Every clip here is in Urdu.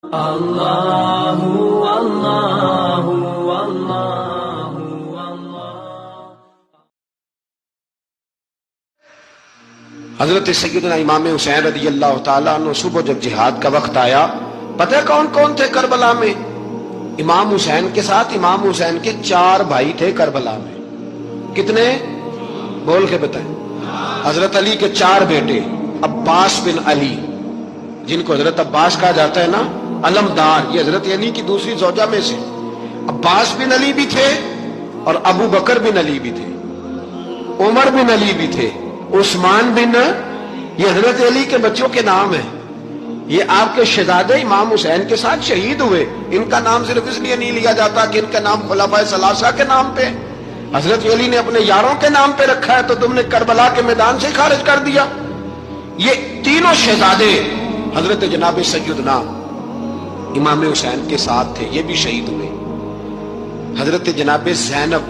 اللہ اللہ اللہ۔ حضرت سیدنا امام حسین رضی اللہ تعالیٰ عنہ صبح جب جہاد کا وقت آیا، پتہ ہے کون کون تھے کربلا میں؟ امام حسین کے ساتھ امام حسین کے 4 بھائی تھے کربلا میں۔ کتنے؟ بول کے بتائیں۔ حضرت علی کے 4 بیٹے، عباس بن علی، جن کو حضرت عباس کہا جاتا ہے نا، علمدار، یہ حضرت علی کی دوسری زوجہ میں سے عباس بن علی بھی تھے، اور ابو بکر بن علی بھی تھے، عمر بن علی بھی تھے، عثمان بن، یہ حضرت علی کے بچوں کے نام ہیں۔ یہ آپ کے شہزادے امام حسین کے ساتھ شہید ہوئے۔ ان کا نام صرف اس لیے نہیں لیا جاتا کہ ان کا نام خلفائے ثلاثہ کے نام پہ، حضرت علی نے اپنے یاروں کے نام پہ رکھا ہے تو تم نے کربلا کے میدان سے خارج کر دیا۔ یہ تینوں شہزادے حضرت جناب سیدنا امام حسین کے ساتھ تھے، یہ بھی شہید ہوئے۔ حضرت جناب زینب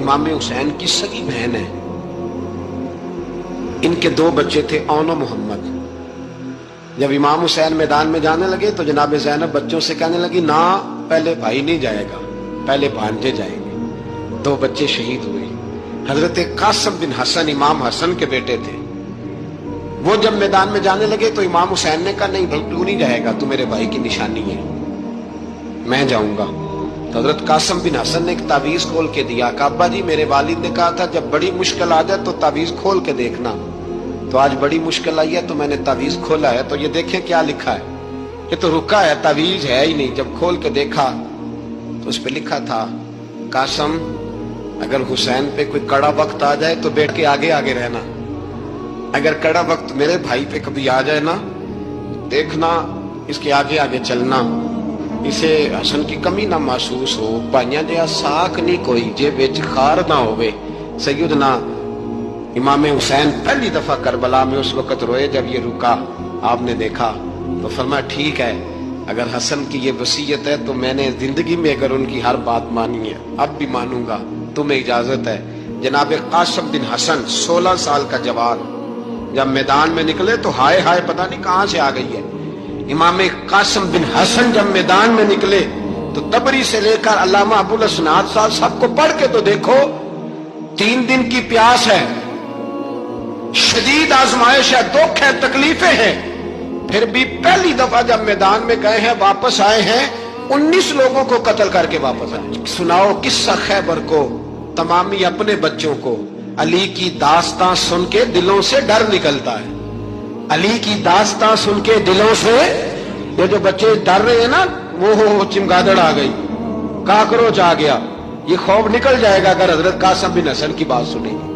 امام حسین کی سگی بہن ہے، ان کے 2 بچے تھے، اون و محمد۔ جب امام حسین میدان میں جانے لگے تو جناب زینب بچوں سے کہنے لگی، نہ، پہلے بھائی نہیں جائے گا، پہلے بھانجے جائیں گے۔ 2 بچے شہید ہوئے۔ حضرت قاسم بن حسن امام حسن کے بیٹے تھے، وہ جب میدان میں جانے لگے تو امام حسین نے کہا، نہیں بھائی تو نہیں جائے گا، تو میرے بھائی کی نشانی ہے، میں جاؤں گا۔ تو حضرت قاسم بن حسن نے ایک تعویذ کھول کے دیا، کہ ابا جی میرے والد نے کہا تھا جب بڑی مشکل آ جائے تو تعویذ کھول کے دیکھنا، تو آج بڑی مشکل آئی ہے تو میں نے تعویذ کھولا ہے، تو یہ دیکھیں کیا لکھا ہے، یہ تو رکا ہے، تعویذ ہے ہی نہیں۔ جب کھول کے دیکھا تو اس پہ لکھا تھا، قاسم اگر حسین پہ کوئی کڑا وقت آ جائے تو بیٹھ کے آگے آگے رہنا، اگر کڑا وقت میرے بھائی پہ کبھی آ جائے نا، دیکھنا اس کے آگے آگے چلنا، اسے حسن کی کمی نہ محسوس ہو، بھائیاں جہاں ساکھ نہیں کوئی جے وچ خار نہ ہوئے۔ سیدنا امام حسین پہلی دفعہ کربلا میں اس وقت روئے جب یہ رکا، آپ نے دیکھا تو فرمایا، ٹھیک ہے، اگر حسن کی یہ وصیت ہے تو میں نے زندگی میں اگر ان کی ہر بات مانی ہے اب بھی مانوں گا، تمہیں اجازت ہے۔ جناب قاسم بن حسن 16 سال کا جوان جب میدان میں نکلے تو ہائے ہائے پتہ نہیں کہاں سے آ گئی ہے۔ امام قاسم بن حسن جب میدان میں نکلے تو تبری سے لے کر علامہ ابو الاسناد صاحب سب کو پڑھ کے تو دیکھو، 3 دن کی پیاس ہے، شدید آزمائش ہے، دکھ ہے، تکلیفیں ہیں، پھر بھی پہلی دفعہ جب میدان میں گئے ہیں واپس آئے ہیں، 19 لوگوں کو قتل کر کے واپس آئے۔ سناؤ قصہ خیبر کو تمامی اپنے بچوں کو۔ علی کی داستان سن کے دلوں سے ڈر نکلتا ہے، علی کی داستان سن کے دلوں سے، یہ جو بچے ڈر رہے ہیں نا، وہ چمگادڑ آ گئی، کاکروچ آ گیا، یہ خوف نکل جائے گا اگر حضرت قاسم بن حسن کی بات سنیں گے۔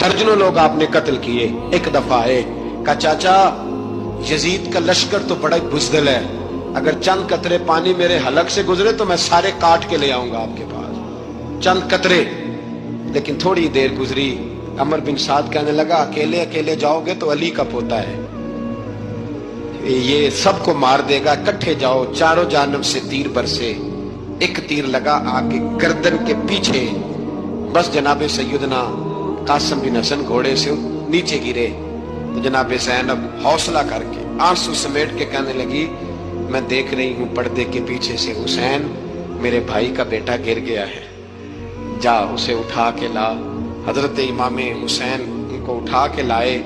درجنوں لوگ آپ نے قتل کیے۔ ایک دفعہ آئے، کہا چاچا یزید کا لشکر تو بڑا بزدل ہے، اگر چند قطرے پانی میرے حلق سے گزرے تو میں سارے کاٹ کے لے آؤں گا آپ کے پاس، چند قطرے۔ لیکن تھوڑی دیر گزری، عمر بن سعد کہنے لگا، اکیلے اکیلے جاؤ گے تو علی کا پوتا ہے، یہ سب کو مار دے گا، اکٹھے جاؤ۔ چاروں جانب سے تیر برسے، ایک تیر لگا آگے گردن کے پیچھے، بس جناب سیدنا قاسم بن حسن گھوڑے سے نیچے گرے۔ تو جناب زینب حوصلہ کر کے آنسو سمیٹ کے کہنے لگی، میں دیکھ رہی ہوں پردے کے پیچھے سے حسین میرے بھائی کا بیٹا گر گیا ہے، جا اسے اٹھا کے لا۔ حضرت امام حسین ان کو اٹھا کے لائے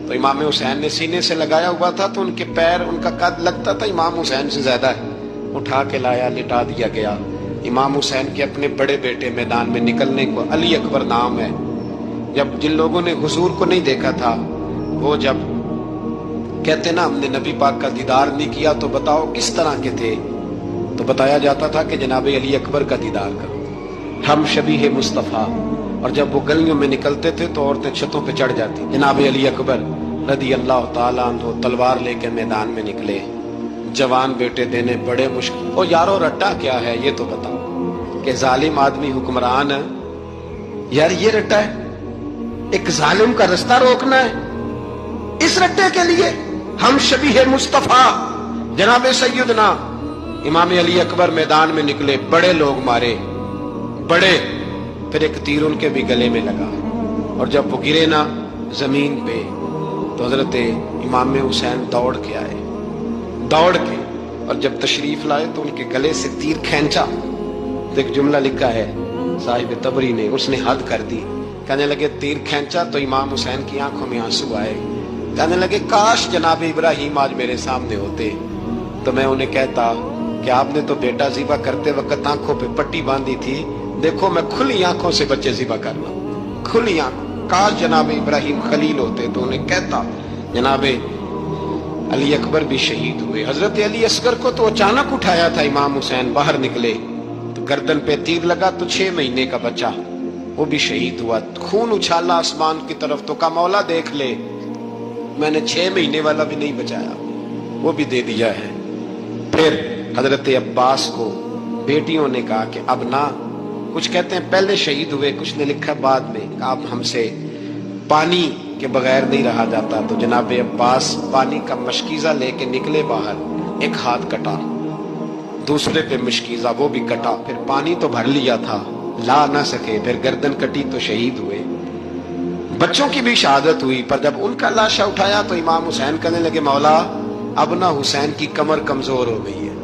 تو امام حسین نے سینے سے لگایا ہوا تھا تو ان کے پیر، ان کا قد لگتا تھا امام حسین سے زیادہ ہے، اٹھا کے لایا، لٹا دیا گیا۔ امام حسین کے اپنے بڑے بیٹے میدان میں نکلنے کو، علی اکبر نام ہے، جب جن لوگوں نے حضور کو نہیں دیکھا تھا وہ جب کہتے نا ہم نے نبی پاک کا دیدار نہیں کیا تو بتاؤ کس طرح کے تھے، تو بتایا جاتا تھا کہ جناب علی اکبر کا دیدار کرو، ہم شبیہ مصطفیٰ۔ اور جب وہ گلیوں میں نکلتے تھے تو عورتیں چھتوں پہ چڑھ جاتی۔ جناب علی اکبر رضی اللہ تعالیٰ عنہ تلوار لے کے میدان میں نکلے، جوان بیٹے دینے بڑے مشکل۔ اور یارو رٹا کیا ہے یہ تو بتاؤ، کہ ظالم آدمی حکمران ہے، یار یہ رٹا ہے، ایک ظالم کا رستہ روکنا ہے، اس رٹے کے لیے ہم شبیہ مصطفیٰ جناب سیدنا امام علی اکبر میدان میں نکلے، بڑے لوگ مارے، بڑے، پھر ایک تیر ان کے بھی گلے میں لگا، اور جب وہ گرے نا زمین پہ تو حضرت امام حسین دوڑ کے آئے، دوڑ کے اور جب تشریف لائے تو ان کے گلے سے تیر کھینچا تو ایک جملہ لکھا ہے صاحب تبری نے، اس نے حد کر دی. کہنے لگے تیر کھینچا تو امام حسین کی آنکھوں میں آنسو آئے. کہنے لگے کاش جناب ابراہیم آج میرے سامنے ہوتے تو میں انہیں کہتا کہ آپ نے تو بیٹا ذبح کرتے وقت آنکھوں پہ پٹی باندھی تھی، دیکھو میں کھلی آنکھوں سے بچے ذبح کرنا، کھلی آنکھوں. کاش جناب ابراہیم خلیل ہوتے تو انہیں کہتا. جناب علی اکبر بھی شہید ہوئے. حضرت علی اصغر کو تو اچانک اٹھایا تھا امام حسین، باہر نکلے تو گردن پہ تیر لگا تو 6 مہینے کا بچہ وہ بھی شہید ہوا. خون اچھالا آسمان کی طرف تو کہا مولا دیکھ لے، میں نے 6 مہینے والا بھی نہیں بچایا، وہ بھی دے دیا ہے. پھر حضرت عباس کو بیٹیوں نے کہا کہ اب نہ، کچھ کہتے ہیں پہلے شہید ہوئے، کچھ نے لکھا بعد میں، کہ اب ہم سے پانی کے بغیر نہیں رہا جاتا. تو جناب عباس پانی کا مشکیزہ لے کے نکلے باہر، ایک ہاتھ کٹا، دوسرے پہ مشکیزہ وہ بھی کٹا. پھر پانی تو بھر لیا تھا، لا نہ سکے، پھر گردن کٹی تو شہید ہوئے. بچوں کی بھی شہادت ہوئی. پر جب ان کا لاشا اٹھایا تو امام حسین کہنے لگے مولا اب نہ حسین کی کمر کمزور ہو گئی ہے،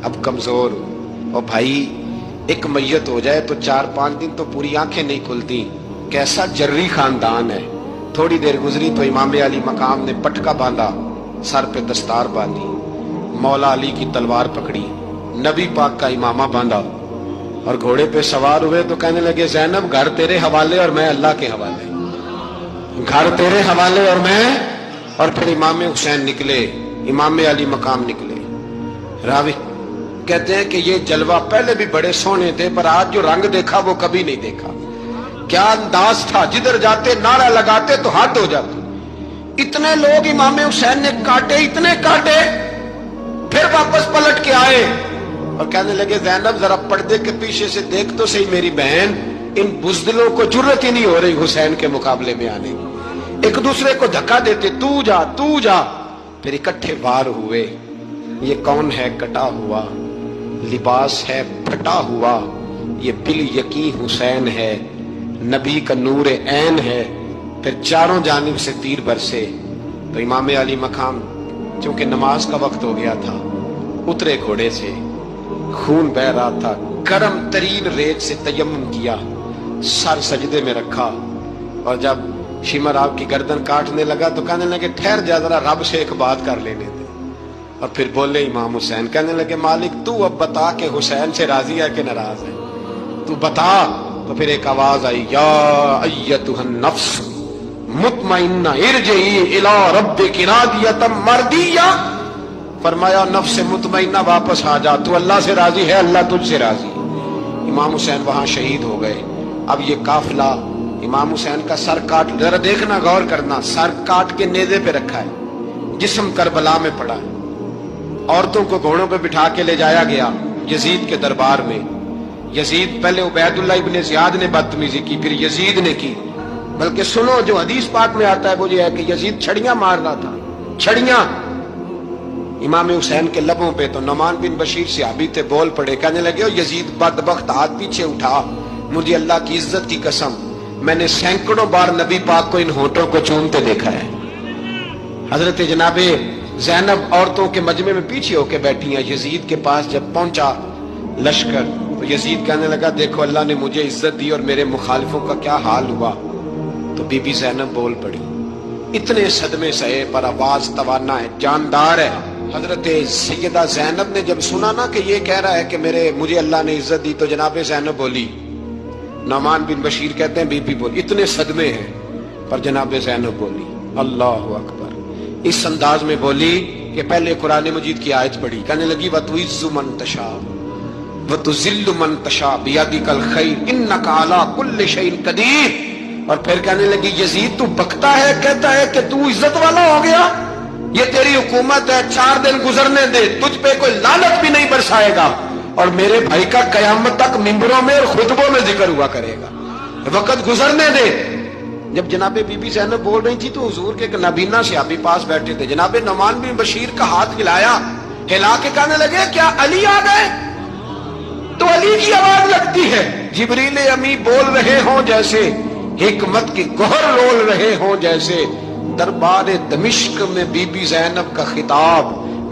اب کمزور. اور بھائی ایک میت ہو جائے تو 4-5 دن تو پوری آنکھیں نہیں کھلتی. کیسا جری خاندان ہے. تھوڑی دیر گزری تو امام علی مقام نے پٹکا باندھا، سر پہ دستار باندھی، مولا علی کی تلوار پکڑی، نبی پاک کا امامہ باندھا اور گھوڑے پہ سوار ہوئے. تو کہنے لگے زینب گھر تیرے حوالے اور میں اللہ کے حوالے، گھر تیرے حوالے اور میں. اور پھر امام حسین نکلے، امام علی مقام نکلے. راوی کہتے ہیں کہ یہ جلوہ پہلے بھی بڑے سونے تھے پر آج جو رنگ دیکھا وہ کبھی نہیں دیکھا. کیا انداز تھا، جدھر جاتے نعرہ لگاتے تو حد ہو جاتی. اتنے لوگ امام حسین نے کاٹے، اتنے کاٹے، پھر واپس پلٹ کے آئے اور کہنے لگے زینب ذرا پردے کے پیچھے سے دیکھ تو صحیح میری بہن، ان بزدلوں کو جرت ہی نہیں ہو رہی حسین کے مقابلے میں آنے کی. ایک دوسرے کو دھکا دیتے، تو جا تو جا. پھر اکٹھے وار ہوئے. یہ کون ہے کٹا ہوا، لباس ہے پھٹا ہوا، یہ بال یقین حسین ہے، نبی کا نور عین ہے. پھر چاروں جانب سے تیر برسے. تو امام علی مقام چونکہ نماز کا وقت ہو گیا تھا، اترے گھوڑے سے، خون بہ رہا تھا، گرم ترین ریت سے تیمم کیا، سر سجدے میں رکھا. اور جب شمر آپ کی گردن کاٹنے لگا تو کہنے لگے ٹھہر جا ذرا رب سے ایک بات کر لینے دے. اور پھر بولے امام حسین، کہنے لگے مالک تو اب بتا کہ حسین سے راضی ہے کہ ناراض ہے، تو بتا. تو پھر ایک آواز آئی، یا ایتھا النفس مطمئنہ ارجعی الی ربک راضیۃ مرضیہ. فرمایا نفس مطمئنہ واپس آ جا، تو اللہ سے راضی ہے، اللہ تجھ سے راضی. امام حسین وہاں شہید ہو گئے. اب یہ قافلہ امام حسین کا سر کاٹ، ذرا دیکھنا غور کرنا، سر کاٹ کے نیزے پہ رکھا ہے، جسم کربلا میں پڑا ہے. عورتوں کو گھوڑوں پہ بٹھا کے لے جایا گیا یزید کے دربار میں. یزید پہلے عبید اللہ ابن زیاد نے بدتمیزی کی، پھر یزید نے کی. بلکہ سنو جو حدیث پاک میں آتا ہے وہ یہ ہے کہ یزید چھڑیاں مار رہا تھا، چھڑیاں امام حسین کے لبوں پہ. تو نعمان بن بشیر صحابی تھے، بول پڑے، کہنے لگے او یزید بدبخت ہاتھ پیچھے اٹھا، مجھے اللہ کی عزت کی قسم میں نے سینکڑوں بار نبی پاک کو ان ہونٹوں کو چومتے دیکھا ہے. حضرت جناب زینب عورتوں کے مجمع میں پیچھے ہو کے بیٹھی ہیں. یزید کے پاس جب پہنچا لشکر تو یزید کہنے لگا دیکھو اللہ نے مجھے عزت دی اور میرے مخالفوں کا کیا حال ہوا. تو بی بی زینب بول پڑی. اتنے صدمے سہے پر آواز توانا ہے، جاندار ہے. حضرت سیدہ زینب نے جب سنا نا کہ یہ کہہ رہا ہے کہ مجھے اللہ نے عزت دی، تو جناب زینب بولی. نعمان بن بشیر کہتے ہیں بی بی بولی، اتنے صدمے ہیں پر جناب زینب بولی اللہ اکبر. اس انداز میں بولی کہ پہلے قرآن مجید کی آیت پڑھی، کہنے لگی وَتُعِزُّ مَن تَشَاءُ وَتُذِلُّ مَن تَشَاءُ بِيَدِكَ الْخَيْرُ إِنَّكَ عَلَىٰ كُلِّ شَيْءٍ قَدِيرٌ. اور پھر کہنے لگی یزید تو بکتا ہے، کہتا ہے کہ تو عزت والا ہو گیا، یہ تیری حکومت ہے، 4 دن گزرنے دے، تجھ پہ کوئی لعنت بھی نہیں برسائے گا، اور میرے بھائی کا قیامت تک ممبروں میں اور خطبوں میں ذکر ہوا کرے گا، وقت گزرنے دے. جب جناب بی بی زینب بول رہی تھی تو حضور کے ایک نابینا صحابی پاس بیٹھے تھے. جناب نعمان بن بشیر کا ہاتھ ہلایا، ہلا کے کہنے لگے کیا علی آ گئے؟ تو علی کی آواز لگتی ہے، جبریل امی بول رہے ہوں جیسے، حکمت کی گوہر رول رہے ہوں جیسے. دربار دمشق میں بی بی زینب کا خطاب